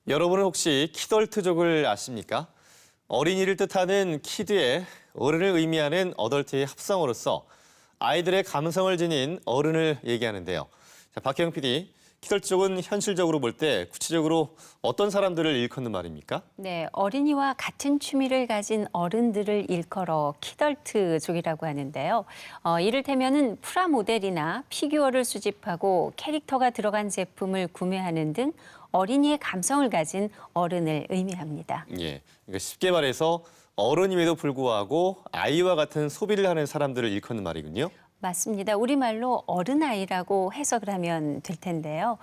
여러분은 혹시 키덜트족을 아십니까? 어린이를 뜻하는 키드에 어른을 의미하는 어덜트의 합성어로서 아이들의 감성을 지닌 어른을 얘기하는데요. 자, 박혜영 PD, 키덜트족은 현실적으로 볼 때 구체적으로 어떤 사람들을 일컫는 말입니까? 네, 어린이와 같은 취미를 가진 어른들을 일컬어 키덜트족이라고 하는데요. 이를테면은 프라모델이나 피규어를 수집하고 캐릭터가 들어간 제품을 구매하는 등 어린이의 감성을 가진 어른을 의미합니다. 예, 그러니까 쉽게 말해서 어른임에도 불구하고 아이와 같은 소비를 하는 사람들을 일컫는 말이군요. 맞습니다. 우리말로 어른아이라고 해석을 하면 될 텐데요.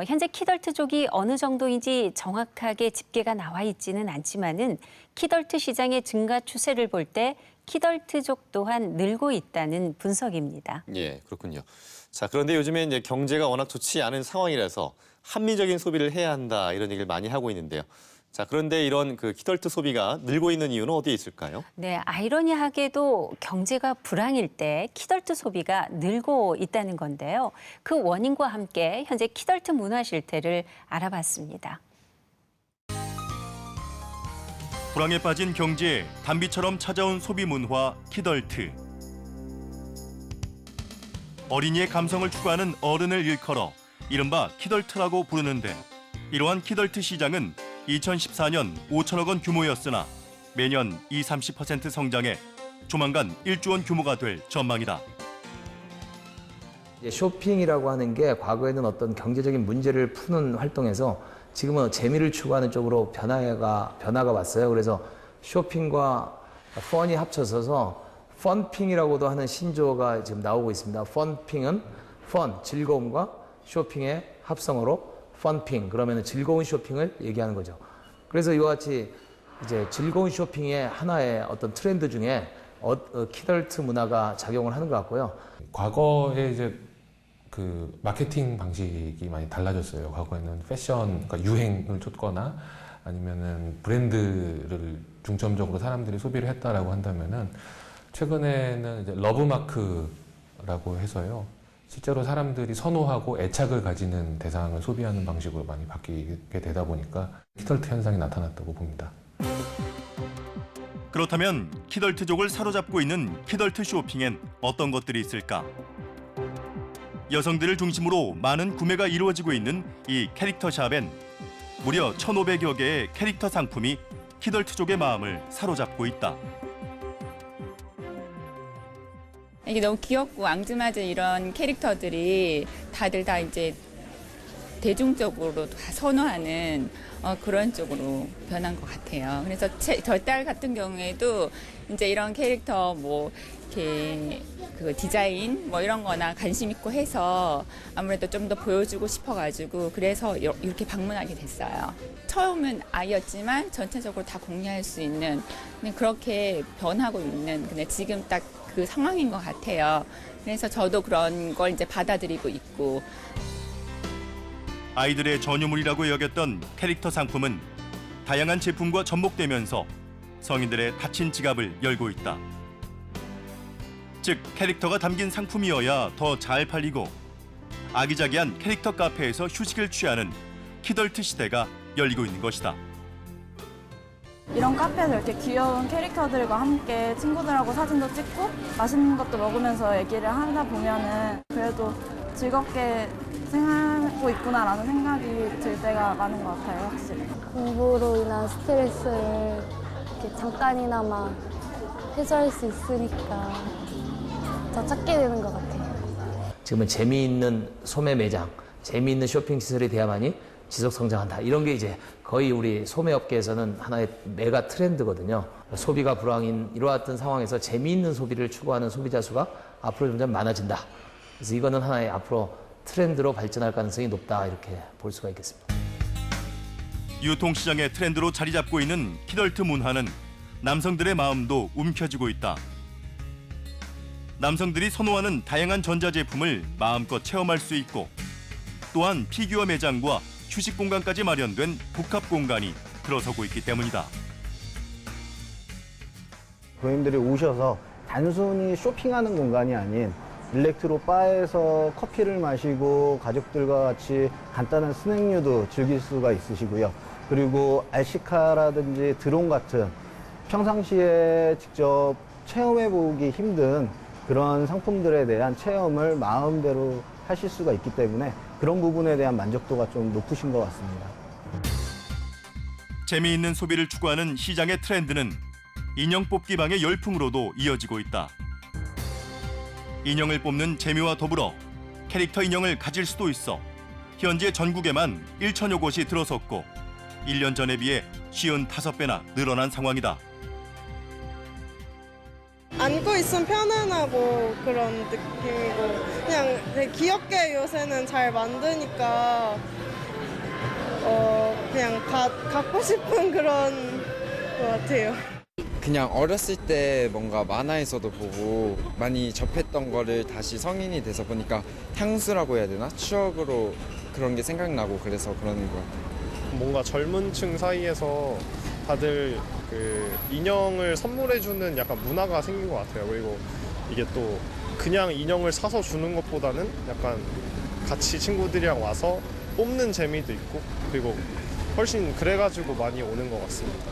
현재 키덜트족이 어느 정도인지 정확하게 집계가 나와 있지는 않지만은 키덜트 시장의 증가 추세를 볼 때 키덜트족 또한 늘고 있다는 분석입니다. 예, 그렇군요. 자, 그런데 요즘에 이제 경제가 워낙 좋지 않은 상황이라서 합리적인 소비를 해야 한다 이런 얘기를 많이 하고 있는데요. 자, 그런데 이런 키덜트 소비가 늘고 있는 이유는 어디에 있을까요? 네, 아이러니하게도 경제가 불황일 때 키덜트 소비가 늘고 있다는 건데요. 그 원인과 함께 현재 키덜트 문화 실태를 알아봤습니다. 불황에 빠진 경제에 단비처럼 찾아온 소비 문화 키덜트. 어린이의 감성을 추구하는 어른을 일컬어 이른바 키덜트라고 부르는데 이러한 키덜트 시장은 2014년 5천억 원 규모였으나 매년 20-30% 성장해 조만간 1조 원 규모가 될 전망이다. 쇼핑이라고 하는 게 과거에는 어떤 경제적인 문제를 푸는 활동에서 지금은 재미를 추구하는 쪽으로 변화가 왔어요. 그래서 쇼핑과 펀이 합쳐져서 펀핑이라고도 하는 신조어가 지금 나오고 있습니다. 펀핑은 즐거움과 쇼핑의 합성어로 펀핑, 그러면 즐거운 쇼핑을 얘기하는 거죠. 그래서 이와 같이 이제 즐거운 쇼핑의 하나의 어떤 트렌드 중에 키덜트 문화가 작용을 하는 것 같고요. 과거에 이제 그 마케팅 방식이 많이 달라졌어요. 과거에는 패션, 그러니까 유행을 쫓거나 아니면은 브랜드를 중점적으로 사람들이 소비를 했다라고 한다면은 최근에는 이제 러브마크라고 해서요. 실제로 사람들이 선호하고 애착을 가지는 대상을 소비하는 방식으로 많이 바뀌게 되다 보니까 키덜트 현상이 나타났다고 봅니다. 그렇다면 키덜트족을 사로잡고 있는 키덜트 쇼핑엔 어떤 것들이 있을까? 여성들을 중심으로 많은 구매가 이루어지고 있는 이 캐릭터 샵엔 무려 1,500여 개의 캐릭터 상품이 키덜트족의 마음을 사로잡고 있다. 이게 너무 귀엽고 앙증맞은 이런 캐릭터들이 다들 다 이제 대중적으로 다 선호하는 그런 쪽으로 변한 것 같아요. 그래서 저 딸 같은 경우에도 이제 이런 캐릭터 뭐 이렇게 그 디자인 뭐 이런 거나 관심 있고 해서 아무래도 좀 더 보여주고 싶어가지고 그래서 이렇게 방문하게 됐어요. 처음은 아이였지만 전체적으로 다 공유할 수 있는 그렇게 변하고 있는 근데 지금 딱 그 상황인 것 같아요. 그래서 저도 그런 걸 이제 받아들이고 있고. 아이들의 전유물이라고 여겼던 캐릭터 상품은 다양한 제품과 접목되면서 성인들의 닫힌 지갑을 열고 있다. 즉 캐릭터가 담긴 상품이어야 더 잘 팔리고 아기자기한 캐릭터 카페에서 휴식을 취하는 키덜트 시대가 열리고 있는 것이다. 이런 카페에서 이렇게 귀여운 캐릭터들과 함께 친구들하고 사진도 찍고 맛있는 것도 먹으면서 얘기를 하다 보면은 그래도 즐겁게 생활하고 있구나라는 생각이 들 때가 많은 것 같아요, 확실히. 공부로 인한 스트레스를 이렇게 잠깐이나마 해소할 수 있으니까 더 찾게 되는 것 같아요. 지금은 재미있는 소매 매장, 재미있는 쇼핑 시설이 돼야만이 지속 성장한다. 이런 게 이제 거의 우리 소매업계에서는 하나의 메가 트렌드거든요. 소비가 불황인 이러한 상황에서 재미있는 소비를 추구하는 소비자 수가 앞으로 점점 많아진다. 그래서 이거는 하나의 앞으로 트렌드로 발전할 가능성이 높다 이렇게 볼 수가 있겠습니다. 유통시장의 트렌드로 자리 잡고 있는 키덜트 문화는 남성들의 마음도 움켜쥐고 있다. 남성들이 선호하는 다양한 전자제품을 마음껏 체험할 수 있고 또한 피규어 매장과 휴식 공간까지 마련된 복합 공간이 들어서고 있기 때문이다. 고객님들이 오셔서 단순히 쇼핑하는 공간이 아닌 일렉트로 바에서 커피를 마시고 가족들과 같이 간단한 스낵류도 즐길 수가 있으시고요. 그리고 RC카라든지 드론 같은 평상시에 직접 체험해보기 힘든 그런 상품들에 대한 체험을 마음대로 하실 수가 있기 때문에 그런 부분에 대한 만족도가 좀 높으신 것 같습니다. 재미있는 소비를 추구하는 시장의 트렌드는 인형 뽑기 방의 열풍으로도 이어지고 있다. 인형을 뽑는 재미와 더불어 캐릭터 인형을 가질 수도 있어 현재 전국에만 1천여 곳이 들어섰고 1년 전에 비해 55배나 늘어난 상황이다. 안고 있으면 편안하고 그런 느낌이고 그냥 되게 귀엽게 요새는 잘 만드니까 그냥 갖고 싶은 그런 것 같아요. 그냥 어렸을 때 뭔가 만화에서도 보고 많이 접했던 거를 다시 성인이 돼서 보니까 향수라고 해야 되나? 추억으로 그런 게 생각나고 그래서 그러는 것 같아요. 뭔가 젊은 층 사이에서 다들 그 인형을 선물해주는 약간 문화가 생긴 것 같아요. 그리고 이게 또 그냥 인형을 사서 주는 것보다는 약간 같이 친구들이랑 와서 뽑는 재미도 있고 그리고 훨씬 그래가지고 많이 오는 것 같습니다.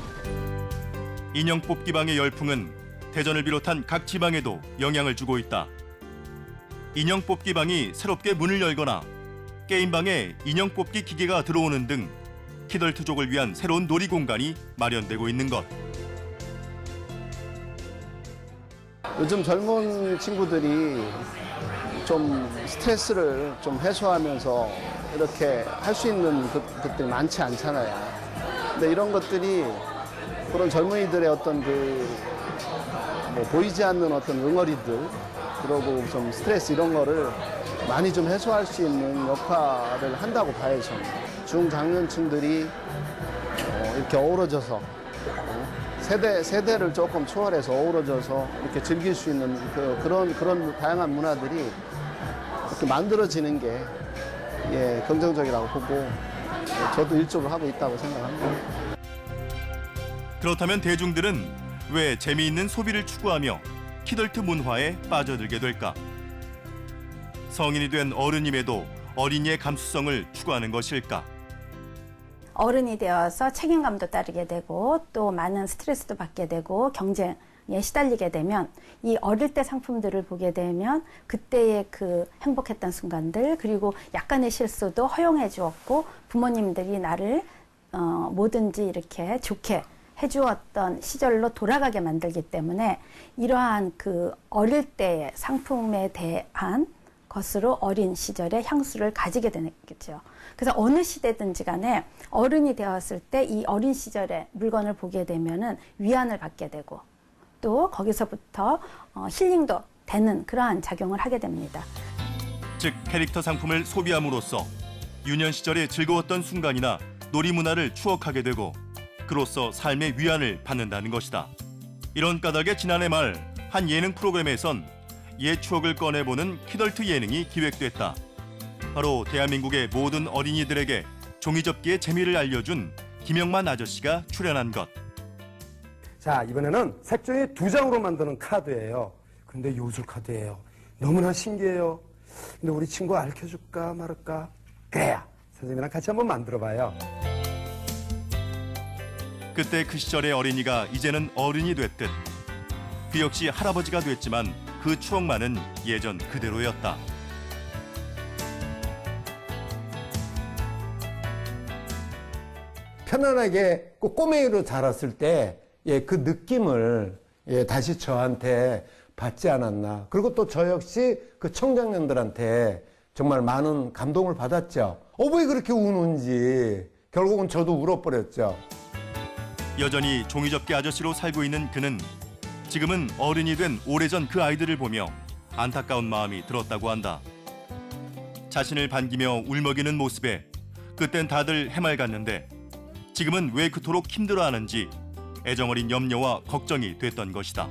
인형 뽑기 방의 열풍은 대전을 비롯한 각 지방에도 영향을 주고 있다. 인형 뽑기 방이 새롭게 문을 열거나 게임방에 인형 뽑기 기계가 들어오는 등 키덜트족을 위한 새로운 놀이 공간이 마련되고 있는 것. 요즘 젊은 친구들이 좀 스트레스를 좀 해소하면서 이렇게 할 수 있는 것들이 많지 않잖아요. 근데 이런 것들이 그런 젊은이들의 어떤 뭐 보이지 않는 어떤 응어리들, 그러고 좀 스트레스 이런 거를 많이 좀 해소할 수 있는 역할을 한다고 봐요, 저는. 중장년층들이 이렇게 어우러져서 세대를 조금 초월해서 어우러져서 이렇게 즐길 수 있는 그런 다양한 문화들이 이렇게 만들어지는 게 긍정적이라고 보고 저도 일조를 하고 있다고 생각합니다. 그렇다면 대중들은 왜 재미있는 소비를 추구하며 키덜트 문화에 빠져들게 될까? 성인이 된 어른임에도 어린이의 감수성을 추구하는 것일까? 어른이 되어서 책임감도 따르게 되고 또 많은 스트레스도 받게 되고 경쟁에 시달리게 되면 이 어릴 때 상품들을 보게 되면 그때의 그 행복했던 순간들 그리고 약간의 실수도 허용해 주었고 부모님들이 나를 뭐든지 이렇게 좋게 해주었던 시절로 돌아가게 만들기 때문에 이러한 그 어릴 때의 상품에 대한 것으로 어린 시절의 향수를 가지게 되겠죠. 그래서 어느 시대든지 간에 어른이 되었을 때 이 어린 시절의 물건을 보게 되면은 위안을 받게 되고 또 거기서부터 힐링도 되는 그러한 작용을 하게 됩니다. 즉 캐릭터 상품을 소비함으로써 유년 시절의 즐거웠던 순간이나 놀이 문화를 추억하게 되고 그로써 삶의 위안을 받는다는 것이다. 이런 까닭에 지난해 말 한 예능 프로그램에선 옛 추억을 꺼내보는 키덜트 예능이 기획됐다. 바로 대한민국의 모든 어린이들에게 종이접기의 재미를 알려준 김영만 아저씨가 출연한 것. 자, 이번에는 색종이 2장으로 만드는 카드예요. 근데 요술 카드예요. 너무나 신기해요. 근데 우리 친구 알려줄까 말을까? 그래야 선생님이랑 같이 한번 만들어봐요. 그때 그 시절의 어린이가 이제는 어른이 됐듯 그 역시 할아버지가 됐지만 그 추억만은 예전 그대로였다. 편안하게 꼬맹이로 자랐을 때 그 느낌을 다시 저한테 받지 않았나. 그리고 또 저 역시 그 청장년들한테 정말 많은 감동을 받았죠. 왜 그렇게 우는지. 결국은 저도 울어버렸죠. 여전히 종이접기 아저씨로 살고 있는 그는 지금은 어른이 된 오래전 그 아이들을 보며 안타까운 마음이 들었다고 한다. 자신을 반기며 울먹이는 모습에 그땐 다들 해맑았는데 지금은 왜 그토록 힘들어하는지 애정어린 염려와 걱정이 됐던 것이다.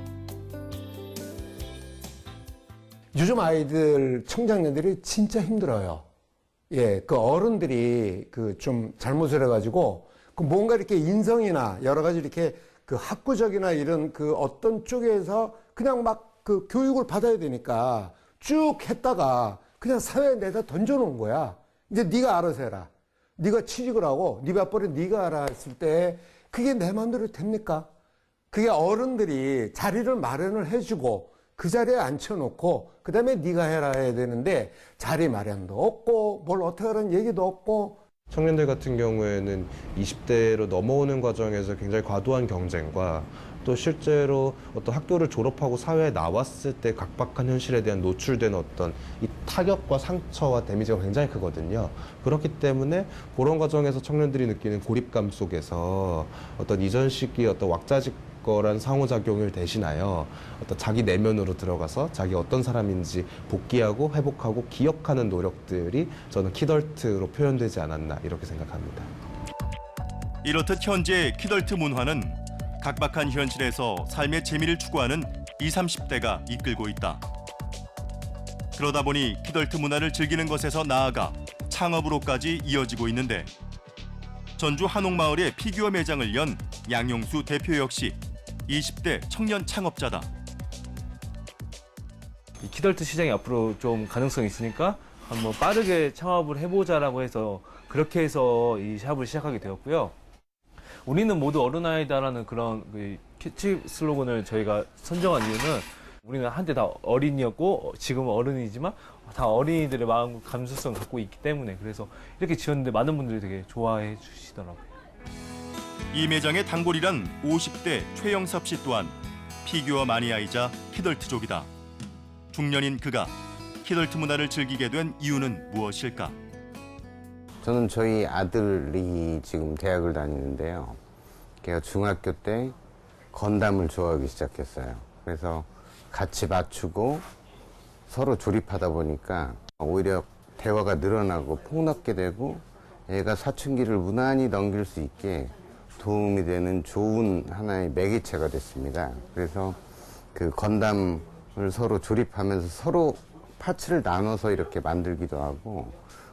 요즘 아이들, 청장년들이 진짜 힘들어요. 그 어른들이 좀 잘못을 해가지고 뭔가 이렇게 인성이나 여러 가지 이렇게 그 학구적이나 이런 그 어떤 쪽에서 그냥 막 그 교육을 받아야 되니까 쭉 했다가 그냥 사회에 내다 던져놓은 거야. 이제 네가 알아서 해라. 네가 취직을 하고 네 밥벌이 네가 알아 했을 때 그게 내 마음대로 됩니까? 그게 어른들이 자리를 마련을 해주고 그 자리에 앉혀놓고 그다음에 네가 해라 해야 되는데 자리 마련도 없고 뭘 어떻게 하라는 얘기도 없고. 청년들 같은 경우에는 20대로 넘어오는 과정에서 굉장히 과도한 경쟁과 또 실제로 어떤 학교를 졸업하고 사회에 나왔을 때 각박한 현실에 대한 노출된 어떤 이 타격과 상처와 데미지가 굉장히 크거든요. 그렇기 때문에 그런 과정에서 청년들이 느끼는 고립감 속에서 어떤 이전 시기의 어떤 왁자지껄한 상호작용을 대신하여 어떤 자기 내면으로 들어가서 자기 어떤 사람인지 복귀하고 회복하고 기억하는 노력들이 저는 키덜트로 표현되지 않았나 이렇게 생각합니다. 이렇듯 현재 키덜트 문화는 각박한 현실에서 삶의 재미를 추구하는 20, 30대가 이끌고 있다. 그러다 보니 키덜트 문화를 즐기는 것에서 나아가 창업으로까지 이어지고 있는데 전주 한옥마을에 피규어 매장을 연 양용수 대표 역시 20대 청년 창업자다. 이 키덜트 시장이 앞으로 좀 가능성이 있으니까 한번 빠르게 창업을 해보자라고 해서 그렇게 해서 이 샵을 시작하게 되었고요. 우리는 모두 어른아이다라는 그런 캐치 슬로건을 저희가 선정한 이유는 우리는 한때 다 어린이였고 지금은 어른이지만 다 어린이들의 마음 감수성을 갖고 있기 때문에 그래서 이렇게 지었는데 많은 분들이 되게 좋아해 주시더라고요. 이 매장의 단골이란 50대 최영섭 씨 또한 피규어 마니아이자 키덜트족이다. 중년인 그가 키덜트 문화를 즐기게 된 이유는 무엇일까? 저는 저희 아들이 지금 대학을 다니는데요. 걔가 중학교 때 건담을 좋아하기 시작했어요. 그래서 같이 맞추고 서로 조립하다 보니까 오히려 대화가 늘어나고 폭넓게 되고 애가 사춘기를 무난히 넘길 수 있게 도움이 되는 좋은 하나의 매개체가 됐습니다. 그래서 그 건담을 서로 조립하면서 서로 파츠를 나눠서 이렇게 만들기도 하고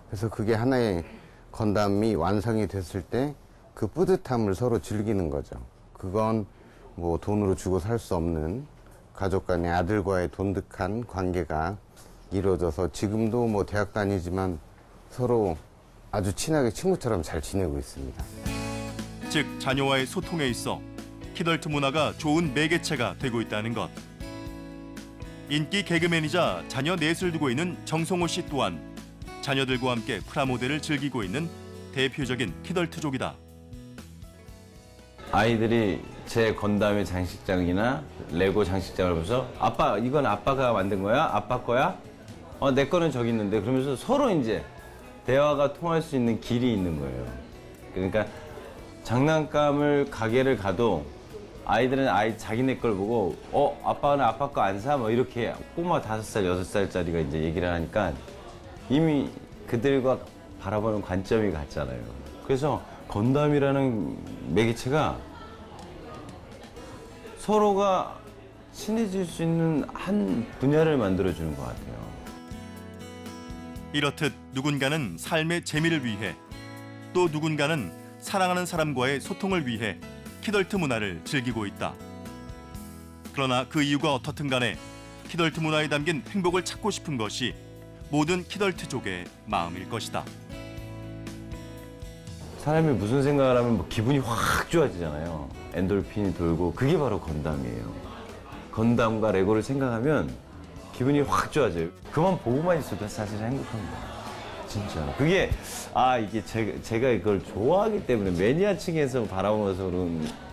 그래서 그게 하나의 건담이 완성이 됐을 때 그 뿌듯함을 서로 즐기는 거죠. 그건 뭐 돈으로 주고 살 수 없는 가족 간의 아들과의 돈득한 관계가 이루어져서 지금도 뭐 대학 다니지만 서로 아주 친하게 친구처럼 잘 지내고 있습니다. 즉 자녀와의 소통에 있어 키덜트 문화가 좋은 매개체가 되고 있다는 것. 인기 개그맨이자 자녀 넷을 두고 있는 정성호 씨 또한 자녀들과 함께 프라모델을 즐기고 있는 대표적인 키덜트족이다. 아이들이 제 건담의 장식장이나 레고 장식장을 보면서 아빠 이건 아빠가 만든 거야? 아빠 거야? 내 거는 저기 있는데 그러면서 서로 이제 대화가 통할 수 있는 길이 있는 거예요. 그러니까 장난감을 가게를 가도 아이들은 자기네 걸 보고 아빠는 아빠 거 안 사? 뭐 이렇게 꼬마 5살, 6살짜리가 이제 얘기를 하니까 이미 그들과 바라보는 관점이 같잖아요. 그래서 건담이라는 매개체가 서로가 친해질 수 있는 한 분야를 만들어주는 것 같아요. 이렇듯 누군가는 삶의 재미를 위해 또 누군가는 사랑하는 사람과의 소통을 위해 키덜트 문화를 즐기고 있다. 그러나 그 이유가 어떻든 간에 키덜트 문화에 담긴 행복을 찾고 싶은 것이 모든 키덜트족의 마음일 것이다. 사람이 무슨 생각을 하면 뭐 기분이 확 좋아지잖아요. 엔돌핀이 돌고 그게 바로 건담이에요. 건담과 레고를 생각하면 기분이 확 좋아져요. 그만 보고만 있어도 사실 행복합니다. 진짜. 그게 이게 제가 이걸 좋아하기 때문에 매니아층에서 바라보면서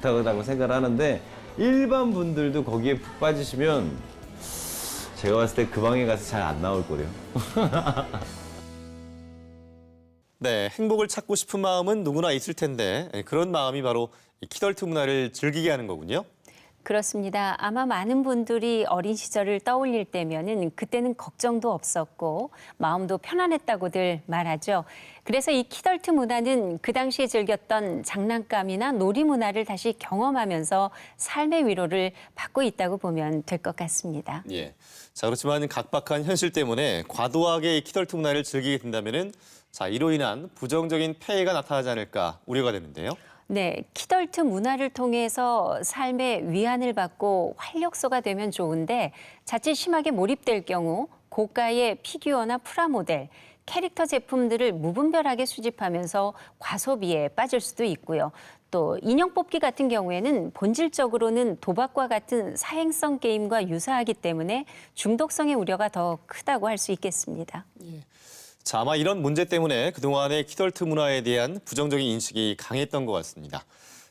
그렇다고 생각을 하는데 일반 분들도 거기에 푹 빠지시면 제가 봤을 때 그 방에 가서 잘 안 나올 거래요. 네, 행복을 찾고 싶은 마음은 누구나 있을 텐데 그런 마음이 바로 키덜트 문화를 즐기게 하는 거군요. 그렇습니다. 아마 많은 분들이 어린 시절을 떠올릴 때면은 그때는 걱정도 없었고 마음도 편안했다고들 말하죠. 그래서 이 키덜트 문화는 그 당시에 즐겼던 장난감이나 놀이 문화를 다시 경험하면서 삶의 위로를 받고 있다고 보면 될 것 같습니다. 예. 자, 그렇지만 각박한 현실 때문에 과도하게 이 키덜트 문화를 즐기게 된다면은 이로 인한 부정적인 폐해가 나타나지 않을까 우려가 되는데요. 네, 키덜트 문화를 통해서 삶의 위안을 받고 활력소가 되면 좋은데 자칫 심하게 몰입될 경우 고가의 피규어나 프라모델, 캐릭터 제품들을 무분별하게 수집하면서 과소비에 빠질 수도 있고요. 또 인형 뽑기 같은 경우에는 본질적으로는 도박과 같은 사행성 게임과 유사하기 때문에 중독성의 우려가 더 크다고 할 수 있겠습니다. 자, 아마 이런 문제 때문에 그동안의 키덜트 문화에 대한 부정적인 인식이 강했던 것 같습니다.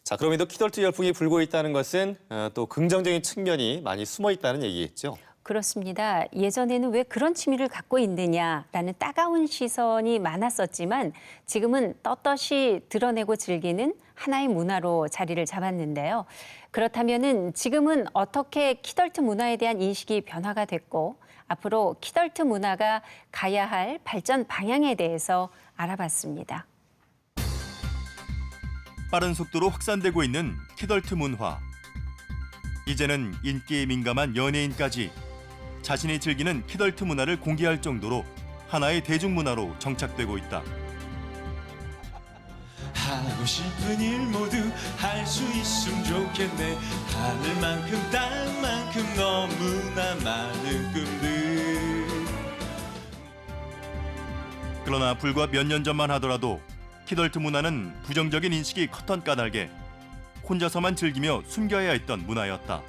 자, 그럼에도 키덜트 열풍이 불고 있다는 것은 또 긍정적인 측면이 많이 숨어 있다는 얘기겠죠. 그렇습니다. 예전에는 왜 그런 취미를 갖고 있느냐라는 따가운 시선이 많았었지만 지금은 떳떳이 드러내고 즐기는 하나의 문화로 자리를 잡았는데요. 그렇다면은 지금은 어떻게 키덜트 문화에 대한 인식이 변화가 됐고 앞으로 키덜트 문화가 가야 할 발전 방향에 대해서 알아봤습니다. 빠른 속도로 확산되고 있는 키덜트 문화. 이제는 인기에 민감한 연예인까지 자신이 즐기는 키덜트 문화를 공개할 정도로 하나의 대중문화로 정착되고 있다. 하고 싶은 일 모두 할 수 있으면 좋겠네. 하늘만큼 땅만큼 너무나 많은 꿈들. 그러나 불과 몇 년 전만 하더라도 키덜트 문화는 부정적인 인식이 컸던 까닭에 혼자서만 즐기며 숨겨야 했던 문화였다.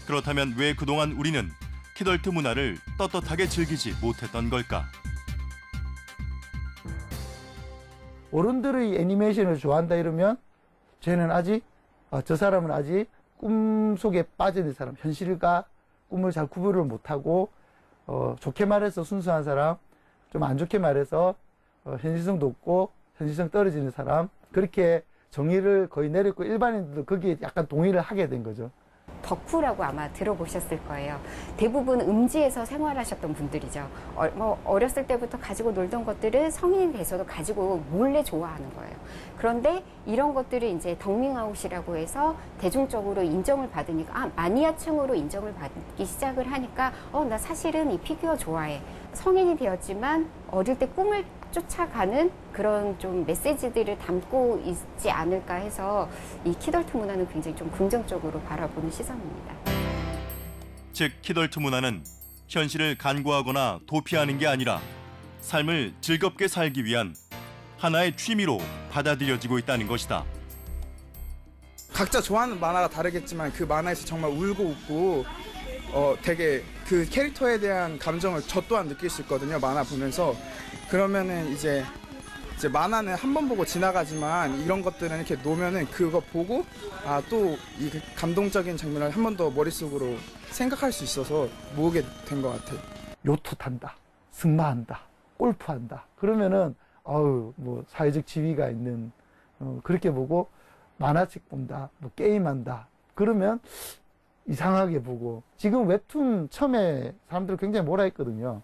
그렇다면 왜 그동안 우리는 키덜트 문화를 떳떳하게 즐기지 못했던 걸까? 어른들의 애니메이션을 좋아한다 이러면 쟤는 아직 저 사람은 아직 꿈속에 빠져있는 사람, 현실과 꿈을 잘 구분을 못하고 좋게 말해서 순수한 사람, 좀 안 좋게 말해서 현실성도 없고 현실성 떨어지는 사람, 그렇게 정의를 거의 내렸고 일반인들도 거기에 약간 동의를 하게 된 거죠. 덕후라고 아마 들어보셨을 거예요. 대부분 음지에서 생활하셨던 분들이죠. 어렸을 때부터 가지고 놀던 것들을 성인이 돼서도 가지고 몰래 좋아하는 거예요. 그런데 이런 것들을 이제 덕밍아웃이라고 해서 대중적으로 인정을 받으니까 마니아층으로 인정을 받기 시작을 하니까 나 사실은 이 피규어 좋아해. 성인이 되었지만 어릴 때 꿈을 쫓아가는 그런 좀 메시지들을 담고 있지 않을까 해서 이 키덜트 문화는 굉장히 좀 긍정적으로 바라보는 시선입니다. 즉 키덜트 문화는 현실을 간과하거나 도피하는 게 아니라 삶을 즐겁게 살기 위한 하나의 취미로 받아들여지고 있다는 것이다. 각자 좋아하는 만화가 다르겠지만 그 만화에서 정말 울고 웃고 되게 그 캐릭터에 대한 감정을 저 또한 느낄 수 있거든요. 만화 보면서. 그러면은 이제 만화는 한 번 보고 지나가지만 이런 것들은 이렇게 놓으면은 그거 보고 또 이 감동적인 장면을 한 번 더 머릿속으로 생각할 수 있어서 모으게 된 것 같아요. 요트 탄다, 승마한다, 골프한다. 그러면은 뭐 사회적 지위가 있는 그렇게 보고 만화책 본다, 뭐 게임한다. 그러면 이상하게 보고 지금 웹툰 처음에 사람들 굉장히 뭐라 했거든요.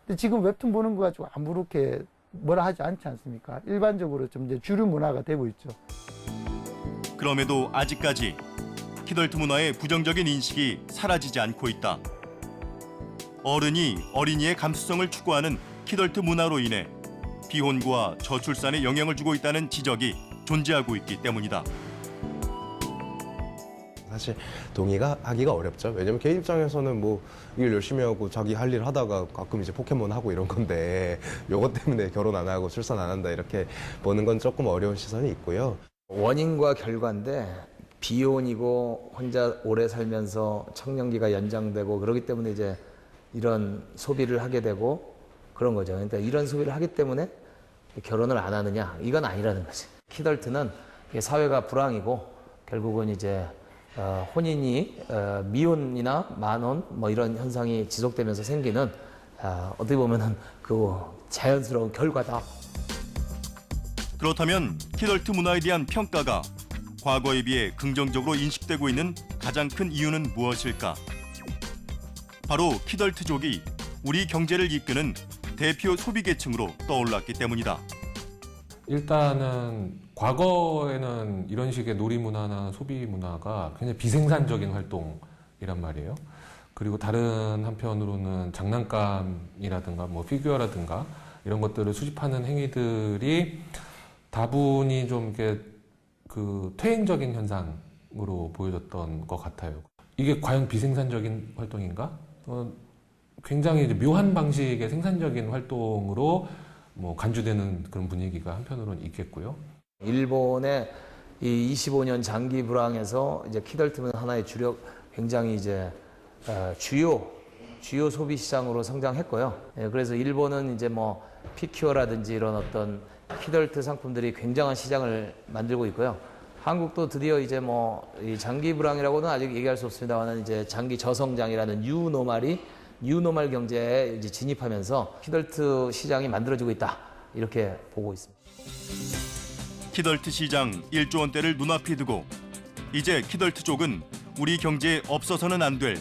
근데 지금 웹툰 보는 거 가지고 아무렇게 뭐라 하지 않지 않습니까? 일반적으로 좀 이제 주류 문화가 되고 있죠. 그럼에도 아직까지 키덜트 문화의 부정적인 인식이 사라지지 않고 있다. 어른이 어린이의 감수성을 추구하는 키덜트 문화로 인해 비혼과 저출산에 영향을 주고 있다는 지적이 존재하고 있기 때문이다. 사실 동의가 하기가 어렵죠. 왜냐면 걔 입장에서는 뭐 일 열심히 하고 자기 할 일 하다가 가끔 이제 포켓몬 하고 이런 건데 요것 때문에 결혼 안 하고 출산 안 한다 이렇게 보는 건 조금 어려운 시선이 있고요. 원인과 결과인데 비혼이고 혼자 오래 살면서 청년기가 연장되고 그러기 때문에 이제 이런 소비를 하게 되고 그런 거죠. 그러니까 이런 소비를 하기 때문에 결혼을 안 하느냐 이건 아니라는 거지. 키덜트는 사회가 불황이고 결국은 이제 혼인이 미혼이나 만혼 뭐 이런 현상이 지속되면서 생기는 어떻게 보면은 그 자연스러운 결과다. 그렇다면 키덜트 문화에 대한 평가가 과거에 비해 긍정적으로 인식되고 있는 가장 큰 이유는 무엇일까? 바로 키덜트족이 우리 경제를 이끄는 대표 소비계층으로 떠올랐기 때문이다. 일단은 과거에는 이런 식의 놀이 문화나 소비 문화가 굉장히 비생산적인 활동이란 말이에요. 그리고 다른 한편으로는 장난감이라든가 뭐 피규어라든가 이런 것들을 수집하는 행위들이 다분히 좀 이렇게 그 퇴행적인 현상으로 보여졌던 것 같아요. 이게 과연 비생산적인 활동인가? 굉장히 이제 묘한 방식의 생산적인 활동으로 뭐 간주되는 그런 분위기가 한편으로는 있겠고요. 일본의 이 25년 장기 불황에서 이제 키덜트는 하나의 주력 굉장히 이제 주요 소비 시장으로 성장했고요. 예, 그래서 일본은 이제 뭐 피규어라든지 이런 어떤 키덜트 상품들이 굉장한 시장을 만들고 있고요. 한국도 드디어 이제 뭐 이 장기 불황이라고는 아직 얘기할 수 없습니다만 이제 장기 저성장이라는 뉴노멀 경제에 이제 진입하면서 키덜트 시장이 만들어지고 있다 이렇게 보고 있습니다. 키덜트 시장 1조 원대를 눈앞에 두고 이제 키덜트족은 우리 경제에 없어서는 안 될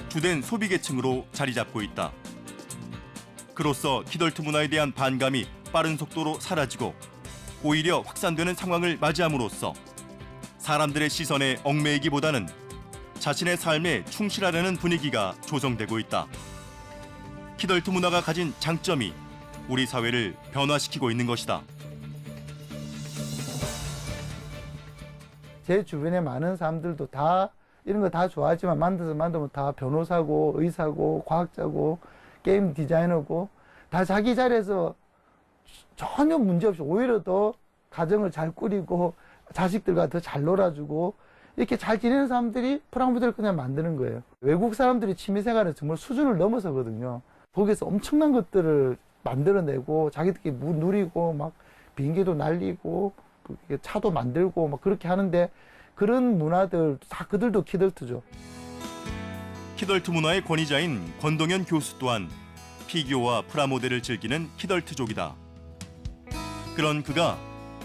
주된 소비 계층으로 자리 잡고 있다. 그로써 키덜트 문화에 대한 반감이 빠른 속도로 사라지고 오히려 확산되는 상황을 맞이함으로써 사람들의 시선에 얽매이기보다는 자신의 삶에 충실하려는 분위기가 조성되고 있다. 키덜트 문화가 가진 장점이 우리 사회를 변화시키고 있는 것이다. 제 주변에 많은 사람들도 다 이런 거 다 좋아하지만 만들면 다 변호사고 의사고 과학자고 게임 디자이너고 다 자기 자리에서 전혀 문제없이 오히려 더 가정을 잘 꾸리고 자식들과 더 잘 놀아주고 이렇게 잘 지내는 사람들이 프라모델을 그냥 만드는 거예요. 외국 사람들이 취미생활은 정말 수준을 넘어서거든요. 거기서 엄청난 것들을 만들어내고 자기들끼리 누리고 막 비행기도 날리고 차도 만들고 막 그렇게 하는데 그런 문화들 다 그들도 키덜트죠. 키덜트 문화의 권위자인 권동현 교수 또한 피규어와 프라모델을 즐기는 키덜트족이다. 그런 그가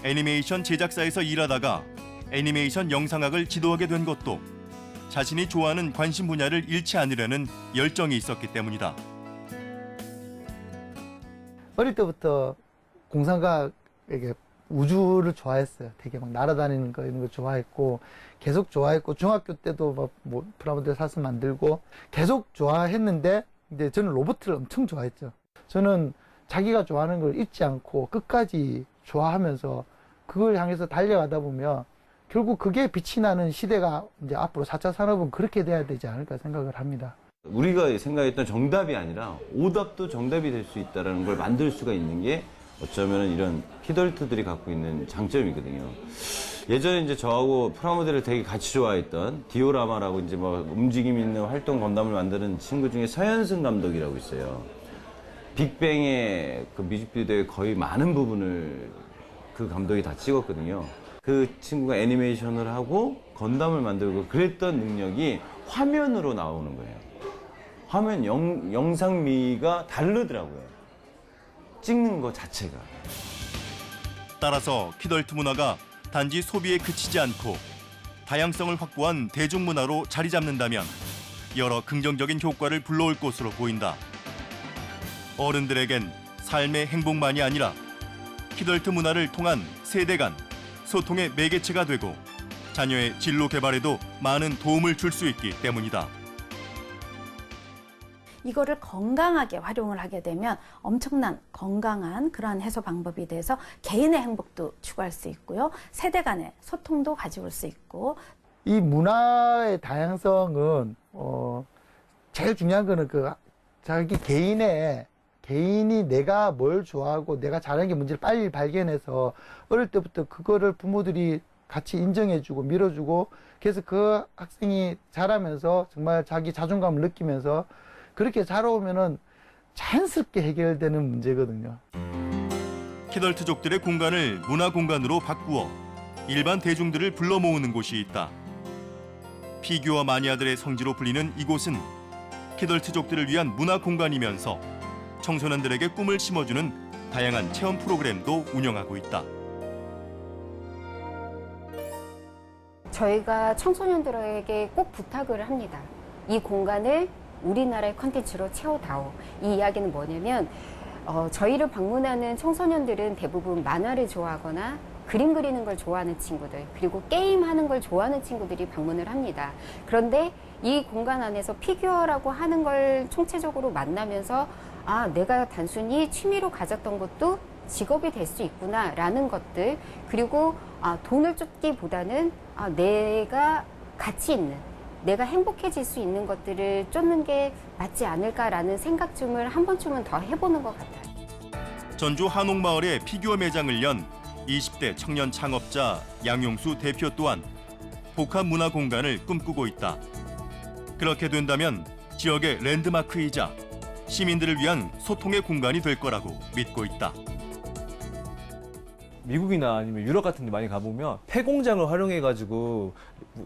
애니메이션 제작사에서 일하다가 애니메이션 영상학을 지도하게 된 것도 자신이 좋아하는 관심 분야를 잃지 않으려는 열정이 있었기 때문이다. 어릴 때부터 공상과학 우주를 좋아했어요. 되게 막 날아다니는 거 이런 거 좋아했고 계속 좋아했고 중학교 때도 막 뭐 프라모델 사서 만들고 계속 좋아했는데 이제 저는 로봇을 엄청 좋아했죠. 저는 자기가 좋아하는 걸 잊지 않고 끝까지 좋아하면서 그걸 향해서 달려가다 보면 결국 그게 빛이 나는 시대가 이제 앞으로 4차 산업은 그렇게 돼야 되지 않을까 생각을 합니다. 우리가 생각했던 정답이 아니라 오답도 정답이 될 수 있다는 걸 만들 수가 있는 게 어쩌면 이런 키덜트들이 갖고 있는 장점이거든요. 예전에 이제 저하고 프라모델을 되게 같이 좋아했던 디오라마라고 이제 뭐 움직임 있는 활동 건담을 만드는 친구 중에 서현승 감독이라고 있어요. 빅뱅의 그 뮤직비디오의 거의 많은 부분을 그 감독이 다 찍었거든요. 그 친구가 애니메이션을 하고 건담을 만들고 그랬던 능력이 화면으로 나오는 거예요. 화면 영상미가 다르더라고요. 찍는 것 자체가. 따라서 키덜트 문화가 단지 소비에 그치지 않고 다양성을 확보한 대중문화로 자리 잡는다면 여러 긍정적인 효과를 불러올 것으로 보인다. 어른들에겐 삶의 행복만이 아니라 키덜트 문화를 통한 세대 간 소통의 매개체가 되고 자녀의 진로 개발에도 많은 도움을 줄 수 있기 때문이다. 이거를 건강하게 활용을 하게 되면 엄청난 건강한 그러한 해소 방법이 돼서 개인의 행복도 추구할 수 있고요. 세대 간의 소통도 가져올 수 있고. 이 문화의 다양성은 제일 중요한 거는 그 자기 개인이 내가 뭘 좋아하고 내가 잘하는 게 뭔지를 빨리 발견해서 어릴 때부터 그거를 부모들이 같이 인정해주고 밀어주고 그래서 그 학생이 자라면서 정말 자기 자존감을 느끼면서 그렇게 자라오면은 자연스럽게 해결되는 문제거든요. 키덜트족들의 공간을 문화 공간으로 바꾸어 일반 대중들을 불러 모으는 곳이 있다. 피규어 마니아들의 성지로 불리는 이곳은 키덜트족들을 위한 문화 공간이면서 청소년들에게 꿈을 심어주는 다양한 체험 프로그램도 운영하고 있다. 저희가 청소년들에게 꼭 부탁을 합니다. 이 공간을 우리나라의 컨텐츠로 채워다오. 이 이야기는 뭐냐면 저희를 방문하는 청소년들은 대부분 만화를 좋아하거나 그림 그리는 걸 좋아하는 친구들 그리고 게임하는 걸 좋아하는 친구들이 방문을 합니다. 그런데 이 공간 안에서 피규어라고 하는 걸 총체적으로 만나면서 아, 내가 단순히 취미로 가졌던 것도 직업이 될 수 있구나 라는 것들 그리고 돈을 쫓기보다는 내가 가치 있는 내가 행복해질 수 있는 것들을 쫓는 게 맞지 않을까라는 생각쯤을 한 번쯤은 더 해보는 것 같아요. 전주 한옥마을에 피규어 매장을 연 20대 청년 창업자 양용수 대표 또한 복합 문화 공간을 꿈꾸고 있다. 그렇게 된다면 지역의 랜드마크이자 시민들을 위한 소통의 공간이 될 거라고 믿고 있다. 미국이나 아니면 유럽 같은 데 많이 가보면 폐공장을 활용해가지고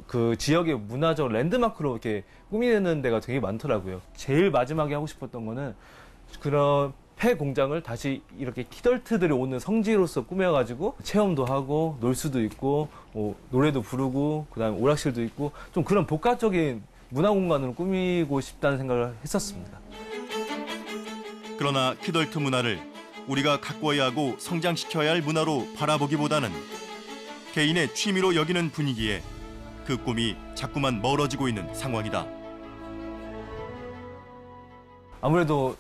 그 지역의 문화적 랜드마크로 이렇게 꾸미는 데가 되게 많더라고요. 제일 마지막에 하고 싶었던 거는 그런 폐공장을 다시 이렇게 키덜트들이 오는 성지로서 꾸며가지고 체험도 하고 놀 수도 있고 노래도 부르고 그다음에 오락실도 있고 좀 그런 복합적인 문화 공간으로 꾸미고 싶다는 생각을 했었습니다. 그러나 키덜트 문화를 우리가 가꿔야 하고 성장시켜야 할 문화로 바라보기보다는 개인의 취미로 여기는 분위기에 그 꿈이 자꾸만 멀어지고 있는 상황이다. 아무래도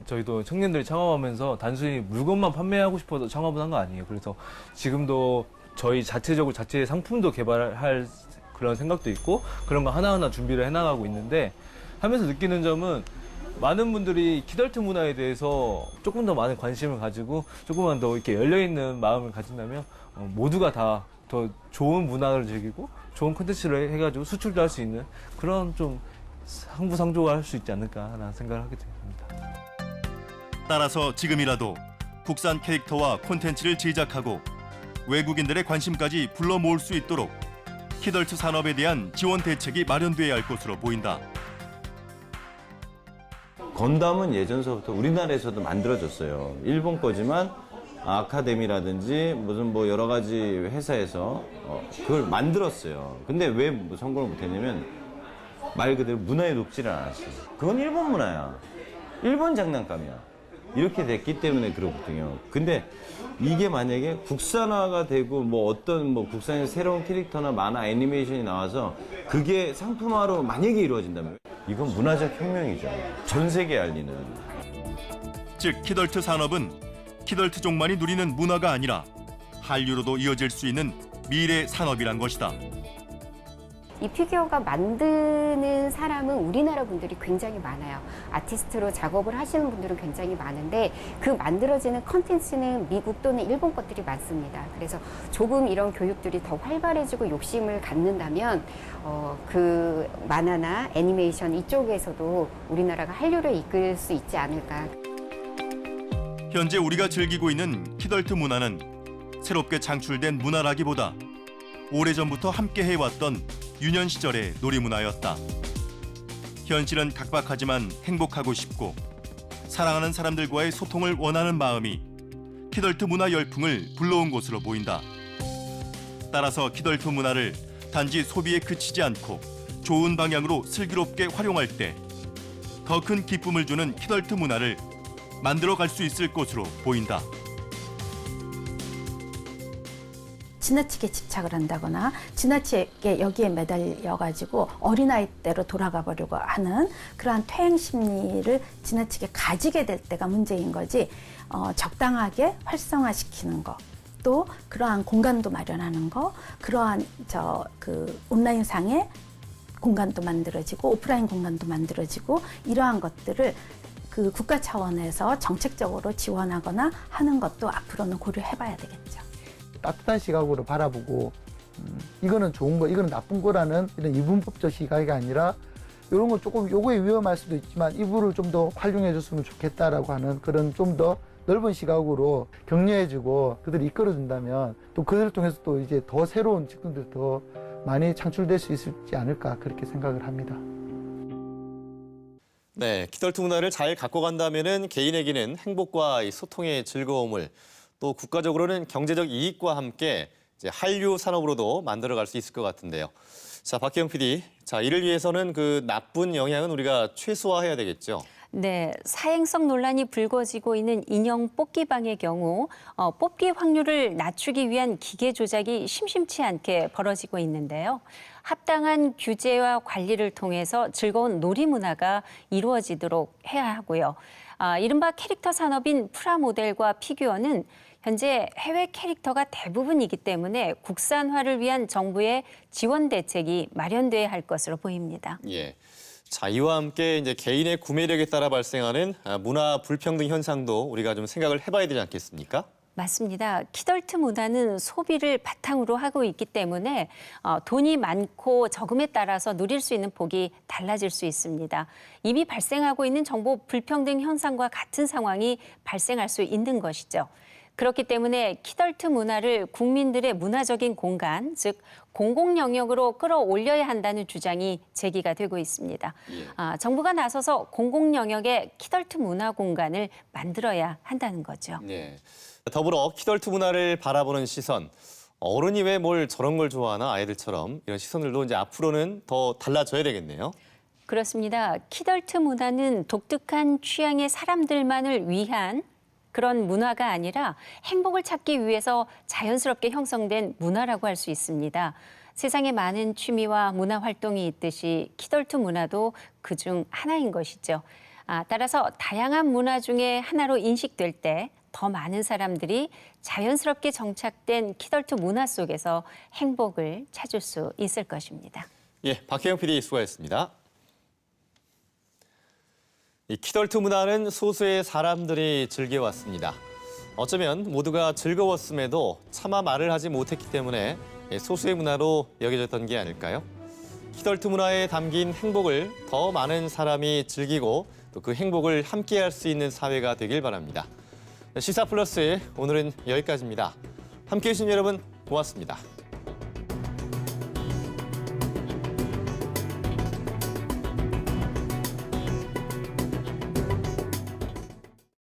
저희도 청년들이 창업하면서 단순히 물건만 판매하고 싶어서 창업을 한 거 아니에요. 그래서 지금도 저희 자체적으로 자체 상품도 개발할 그런 생각도 있고 그런 거 하나하나 준비를 해나가고 있는데 하면서 느끼는 점은 많은 분들이 키덜트 문화에 대해서 조금 더 많은 관심을 가지고 조금만 더 이렇게 열려있는 마음을 가진다면 모두가 다 더 좋은 문화를 즐기고 좋은 콘텐츠를 해가지고 수출도 할 수 있는 그런 좀 상부상조가 할 수 있지 않을까라는 생각을 하게 됩니다. 따라서 지금이라도 국산 캐릭터와 콘텐츠를 제작하고 외국인들의 관심까지 불러 모을 수 있도록 키덜트 산업에 대한 지원 대책이 마련돼야 할 것으로 보인다. 건담은 예전서부터 우리나라에서도 만들어졌어요. 일본 거지만 아카데미라든지 무슨 뭐 여러 가지 회사에서 그걸 만들었어요. 근데 왜 성공을 못했냐면 말 그대로 문화에 녹지를 않았어요. 그건 일본 문화야. 일본 장난감이야. 이렇게 됐기 때문에 그렇거든요. 근데 이게 만약에 국산화가 되고 뭐 어떤 뭐 국산의 새로운 캐릭터나 만화 애니메이션이 나와서 그게 상품화로 만약에 이루어진다면 이건 문화적 혁명이죠. 전 세계에 알리는. 즉 키덜트 산업은 키덜트족만이 누리는 문화가 아니라 한류로도 이어질 수 있는 미래 산업이란 것이다. 이 피규어가 만드는 사람은 우리나라 분들이 굉장히 많아요. 아티스트로 작업을 하시는 분들은 굉장히 많은데 그 만들어지는 컨텐츠는 미국 또는 일본 것들이 많습니다. 그래서 조금 이런 교육들이 더 활발해지고 욕심을 갖는다면 그 만화나 애니메이션 이쪽에서도 우리나라가 한류를 이끌 수 있지 않을까. 현재 우리가 즐기고 있는 키덜트 문화는 새롭게 창출된 문화라기보다 오래전부터 함께 해왔던 유년 시절의 놀이문화였다. 현실은 각박하지만 행복하고 싶고 사랑하는 사람들과의 소통을 원하는 마음이 키덜트 문화 열풍을 불러온 것으로 보인다. 따라서 키덜트 문화를 단지 소비에 그치지 않고 좋은 방향으로 슬기롭게 활용할 때 더 큰 기쁨을 주는 키덜트 문화를 만들어갈 수 있을 것으로 보인다. 지나치게 집착을 한다거나 지나치게 여기에 매달려가지고 어린아이 때로 돌아가 보려고 하는 그러한 퇴행 심리를 지나치게 가지게 될 때가 문제인 거지, 적당하게 활성화시키는 거, 또 그러한 공간도 마련하는 거, 그러한 온라인상의 공간도 만들어지고 오프라인 공간도 만들어지고 이러한 것들을 그 국가 차원에서 정책적으로 지원하거나 하는 것도 앞으로는 고려해 봐야 되겠죠. 따뜻한 시각으로 바라보고 이거는 좋은 거, 이거는 나쁜 거라는 이런 이분법적 시각이 아니라 이런 거 조금 요거에 위험할 수도 있지만 이부를 좀 더 활용해 줬으면 좋겠다라고 하는 그런 좀 더 넓은 시각으로 격려해주고 그들을 이끌어준다면 또 그들을 통해서 또 이제 더 새로운 직군들 더 많이 창출될 수 있지 않을까 그렇게 생각을 합니다. 네, 키덜트 문화를 잘 갖고 간다면은 개인에게는 행복과 이 소통의 즐거움을 또 국가적으로는 경제적 이익과 함께 이제 한류 산업으로도 만들어갈 수 있을 것 같은데요. 자, 박혜영 PD, 자 이를 위해서는 그 나쁜 영향은 우리가 최소화해야 되겠죠. 네, 사행성 논란이 불거지고 있는 인형 뽑기방의 경우 뽑기 확률을 낮추기 위한 기계 조작이 심심치 않게 벌어지고 있는데요. 합당한 규제와 관리를 통해서 즐거운 놀이 문화가 이루어지도록 해야 하고요. 이른바 캐릭터 산업인 프라모델과 피규어는 현재 해외 캐릭터가 대부분이기 때문에 국산화를 위한 정부의 지원 대책이 마련돼야 할 것으로 보입니다. 예. 자, 이와 함께 이제 개인의 구매력에 따라 발생하는 문화 불평등 현상도 우리가 좀 생각을 해봐야 되지 않겠습니까? 맞습니다. 키덜트 문화는 소비를 바탕으로 하고 있기 때문에 돈이 많고 적음에 따라서 누릴 수 있는 폭이 달라질 수 있습니다. 이미 발생하고 있는 정보 불평등 현상과 같은 상황이 발생할 수 있는 것이죠. 그렇기 때문에 키덜트 문화를 국민들의 문화적인 공간, 즉 공공 영역으로 끌어올려야 한다는 주장이 제기가 되고 있습니다. 정부가 나서서 공공 영역에 키덜트 문화 공간을 만들어야 한다는 거죠. 네. 더불어 키덜트 문화를 바라보는 시선, 어른이 왜 뭘 저런 걸 좋아하나 아이들처럼 이런 시선들도 이제 앞으로는 더 달라져야 되겠네요. 그렇습니다. 키덜트 문화는 독특한 취향의 사람들만을 위한 그런 문화가 아니라 행복을 찾기 위해서 자연스럽게 형성된 문화라고 할 수 있습니다. 세상에 많은 취미와 문화 활동이 있듯이 키덜트 문화도 그중 하나인 것이죠. 따라서 다양한 문화 중에 하나로 인식될 때 더 많은 사람들이 자연스럽게 정착된 키덜트 문화 속에서 행복을 찾을 수 있을 것입니다. 예, 박혜영 PD 수고했습니다. 이 키덜트 문화는 소수의 사람들이 즐겨왔습니다. 어쩌면 모두가 즐거웠음에도 차마 말을 하지 못했기 때문에 소수의 문화로 여겨졌던 게 아닐까요? 키덜트 문화에 담긴 행복을 더 많은 사람이 즐기고 또 그 행복을 함께할 수 있는 사회가 되길 바랍니다. 시사 플러스 오늘은 여기까지입니다. 함께해 주신 여러분 고맙습니다.